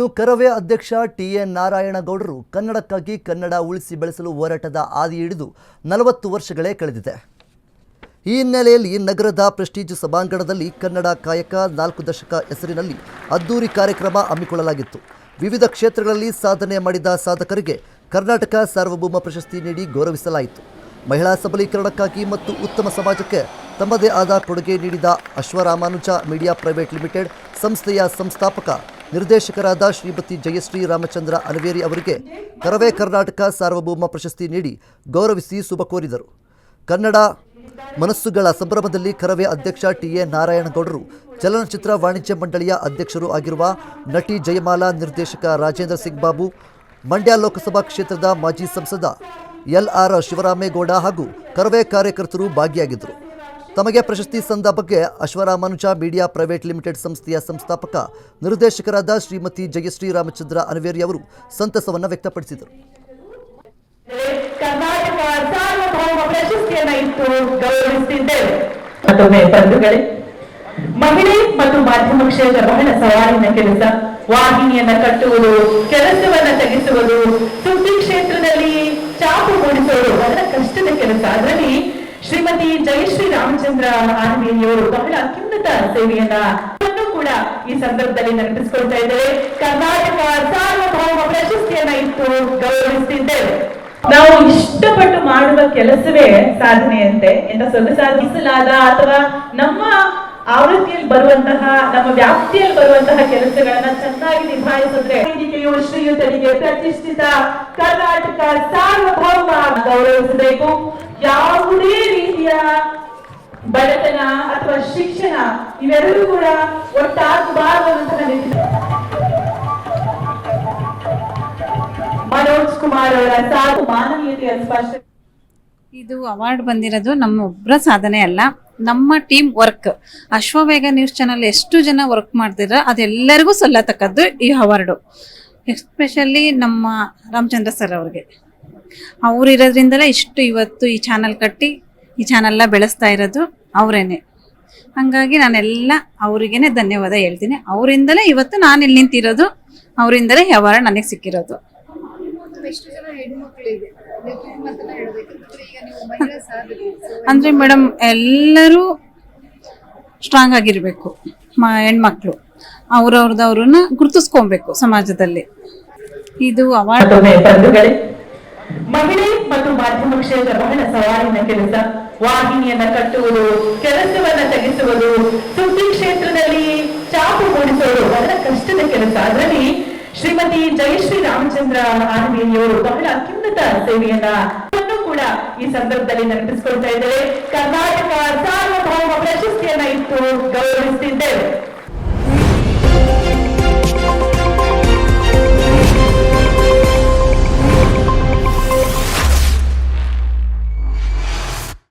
ಇನ್ನು ಕರವೇ ಅಧ್ಯಕ್ಷ ಟಿ.ಎನ್. ನಾರಾಯಣಗೌಡರು ಕನ್ನಡಕ್ಕಾಗಿ ಕನ್ನಡ ಉಳಿಸಿ ಬೆಳೆಸಲು ಹೋರಾಟದ ಹಾದಿ ಹಿಡಿದು 40 ವರ್ಷಗಳೇ ಕಳೆದಿದೆ. ಈ ಹಿನ್ನೆಲೆಯಲ್ಲಿ ನಗರದ ಪ್ರೆಸ್ಟೀಜ್ ಸಭಾಂಗಣದಲ್ಲಿ ಕನ್ನಡ ಕಾಯಕ 4 ದಶಕ ಹೆಸರಿನಲ್ಲಿ ಅದ್ದೂರಿ ಕಾರ್ಯಕ್ರಮ ಹಮ್ಮಿಕೊಳ್ಳಲಾಗಿತ್ತು. ವಿವಿಧ ಕ್ಷೇತ್ರಗಳಲ್ಲಿ ಸಾಧನೆ ಮಾಡಿದ ಸಾಧಕರಿಗೆ ಕರ್ನಾಟಕ ಸಾರ್ವಭೌಮ ಪ್ರಶಸ್ತಿ ನೀಡಿ ಗೌರವಿಸಲಾಯಿತು. ಮಹಿಳಾ ಸಬಲೀಕರಣಕ್ಕಾಗಿ ಮತ್ತು ಉತ್ತಮ ಸಮಾಜಕ್ಕೆ ತಮ್ಮದೇ ಆದ ಕೊಡುಗೆ ನೀಡಿದ ಅಶ್ವರಾಮಾನುಜ ಮೀಡಿಯಾ ಪ್ರೈವೇಟ್ ಲಿಮಿಟೆಡ್ ಸಂಸ್ಥೆಯ ಸಂಸ್ಥಾಪಕ ನಿರ್ದೇಶಕರಾದ ಶ್ರೀಮತಿ ಜಯಶ್ರೀ ರಾಮಚಂದ್ರ ಅನವೇರಿ ಅವರಿಗೆ ಕರವೇ ಕರ್ನಾಟಕ ಸಾರ್ವಭೌಮ ಪ್ರಶಸ್ತಿ ನೀಡಿ ಗೌರವಿಸಿ ಶುಭ ಕೋರಿದರು. ಕನ್ನಡ ಮನಸ್ಸುಗಳ ಸಂಭ್ರಮದಲ್ಲಿ ಕರವೇ ಅಧ್ಯಕ್ಷ ಟಿ.ಎನ್. ನಾರಾಯಣಗೌಡರು, ಚಲನಚಿತ್ರ ವಾಣಿಜ್ಯ ಮಂಡಳಿಯ ಅಧ್ಯಕ್ಷರು ಆಗಿರುವ ನಟಿ ಜಯಮಾಲಾ, ನಿರ್ದೇಶಕ ರಾಜೇಂದ್ರ ಸಿಂಗ್ ಬಾಬು, ಮಂಡ್ಯ ಲೋಕಸಭಾ ಕ್ಷೇತ್ರದ ಮಾಜಿ ಸಂಸದ ಎಲ್.ಆರ್. ಶಿವರಾಮೇಗೌಡ ಹಾಗೂ ಕರವೇ ಕಾರ್ಯಕರ್ತರು ಭಾಗಿಯಾಗಿದ್ದರು. ತಮಗೆ ಪ್ರಶಸ್ತಿ ಸಂದ ಬಗ್ಗೆ ಅಶ್ವರಾಮಾನುಜ ಮೀಡಿಯಾ ಪ್ರೈವೇಟ್ ಲಿಮಿಟೆಡ್ ಸಂಸ್ಥೆಯ ಸಂಸ್ಥಾಪಕ ನಿರ್ದೇಶಕರಾದ ಶ್ರೀಮತಿ ಜಯಶ್ರೀ ರಾಮಚಂದ್ರ ಅನವೇರಿ ಅವರು ಸಂತಸವನ್ನು ವ್ಯಕ್ತಪಡಿಸಿದರು. ಕರ್ನಾಟಕ ಸಾರ್ವಭೌಮ ಪ್ರಶಸ್ತಿಯನ್ನು ಇತ್ತು ಗೌರವಿಸುತ್ತಿದ್ದೇವೆ. ಮತ್ತೊಮ್ಮೆ ಬಂಧುಗಳೇ, ಮಹಿಳೆ ಮತ್ತು ಮಾಧ್ಯಮ ಕ್ಷೇತ್ರ ಬಹಳ ಸವಾಲಿನ ಕೆಲಸ. ವಾಹಿನಿಯನ್ನ ಕಟ್ಟುವುದು, ಕೆಲಸವನ್ನ ತೆಗೆಸುವುದು, ಸುದ್ದಿ ಕ್ಷೇತ್ರದಲ್ಲಿ ಚಾಪು ಮೂಡಿಸುವುದು ಬಹಳ ಕಷ್ಟದ ಕೆಲಸ. ಅದರಲ್ಲಿ ಶ್ರೀಮತಿ ಜಯಶ್ರೀ ರಾಮಚಂದ್ರ ಅನವೇರಿಯವರು ಬಹಳ ಅತ್ಯುನ್ನತ ಸೇವೆಯನ್ನ ಕೂಡ ಈ ಸಂದರ್ಭದಲ್ಲಿ ನೆನಪಿಸಿಕೊಳ್ತಾ ಇದ್ದೇವೆ. ಕರ್ನಾಟಕ ಸಾರ್ವಭೌಮ ಪ್ರಶಸ್ತಿಯನ್ನ ಇತ್ತು ಗೌರವಿಸುತ್ತಿದ್ದೇವೆ. ನಾವು ಇಷ್ಟಪಟ್ಟು ಮಾಡುವ ಕೆಲಸವೇ ಸಾಧನೆಯಂತೆ. ಎಂತ ಸೊಗಸಾಗಿಸಲಾದ ಅಥವಾ ನಮ್ಮ ಆವೃತ್ತಿಯಲ್ಲಿ ಬರುವಂತಹ, ನಮ್ಮ ವ್ಯಾಪ್ತಿಯಲ್ಲಿ ಬರುವಂತಹ ಕೆಲಸಗಳನ್ನ ಚೆನ್ನಾಗಿ ನಿಭಾಯಿಸಿದ್ರೆ ಶ್ರೀಯುತರಿಗೆ ಪ್ರತಿಷ್ಠಿತ ಕರ್ನಾಟಕ ಸಾರ್ವಭೌಮ ಗೌರವಿಸಬೇಕು. ಯಾವುದೇ ರೀತಿಯ ಬಡತನ ಅಥವಾ ಶಿಕ್ಷಣ ಇವೆರಡೂ ಕೂಡ ಒಟ್ಟಾಗಬಾರದಂತಹ ಮನೋಜ್ ಕುಮಾರ್ ಅವರ ಸಾಕು ಮಾನವೀಯತೆಯ ಸ್ಪಷ್ಟ. ಇದು ಅವಾರ್ಡ್ ಬಂದಿರೋದು ನಮ್ಮ ಒಬ್ಬರ ಸಾಧನೆ ಅಲ್ಲ, ನಮ್ಮ team work. Ashwavega news channel ಎಷ್ಟು ಜನ ವರ್ಕ್ ಮಾಡ್ತಿದ್ರ ಅದೆಲ್ಲರಿಗೂ ಸಲ್ಲತಕ್ಕದ್ದು ಈ ಅವಾರ್ಡು. ಎಸ್ಪೆಷಲಿ ನಮ್ಮ ರಾಮಚಂದ್ರ ಸರ್ ಅವ್ರಿಗೆ, ಅವ್ರು ಇರೋದ್ರಿಂದಲೇ ಇಷ್ಟು ಇವತ್ತು ಈ ಚಾನಲ್ ಕಟ್ಟಿ ಈ ಚಾನಲ್ನ ಬೆಳೆಸ್ತಾ ಇರೋದು ಅವರೇನೆ. ಹಾಗಾಗಿ ನಾನೆಲ್ಲ ಅವರಿಗೇನೆ ಧನ್ಯವಾದ ಹೇಳ್ತೀನಿ. ಅವರಿಂದಲೇ ಇವತ್ತು ನಾನು ಇಲ್ಲಿ ನಿಂತಿರೋದು, ಅವರಿಂದಲೇ ಈ ಅವಾರ್ಡ್ ನನಗೆ ಸಿಕ್ಕಿರೋದು. ಅಂದ್ರೆ ಮೇಡಮ್, ಎಲ್ಲರೂ ಸ್ಟ್ರಾಂಗ್ ಆಗಿರ್ಬೇಕು. ಹೆಣ್ಮಕ್ಳು ಅವ್ರವ್ರದವ್ರನ್ನ ಗುರುತಿಸ್ಕೊಬೇಕು ಸಮಾಜದಲ್ಲಿ. ಇದು ಅವಾರ್ಡ್. ಮಹಿಳೆ ಮತ್ತು ಮಾಧ್ಯಮ ಕ್ಷೇತ್ರ ಬಹಳ ಸವಾಲಿನ ಕೆಲಸ. ವಾಹಿನಿಯನ್ನ ಕಟ್ಟುವುದು, ಕೆಲಸವನ್ನ ತೆಗೆಸುವುದು, ಸುದ್ದಿ ಕ್ಷೇತ್ರದಲ್ಲಿ ಚಾಪು ಮೂಡಿಸುವುದು ಬಹಳ ಕಷ್ಟದ ಕೆಲಸ. ಅದರಲ್ಲಿ ಶ್ರೀಮತಿ ಜಯಶ್ರೀ ರಾಮಚಂದ್ರ ಅನವೇರಿಯವರು ಬಹಳ ಅತ್ಯುನ್ನತ ಸೇವೆಯನ್ನ ಕೂಡ ಈ ಸಂದರ್ಭದಲ್ಲಿ ನೆನಪಿಸಿಕೊಳ್ತಾ ಇದ್ದೇವೆ. ಕರ್ನಾಟಕ ಸಾರ್ವಭೌಮ ಪ್ರಶಸ್ತಿಯನ್ನ ಇತ್ತು ಗೌರವಿಸುತ್ತಿದ್ದೇವೆ.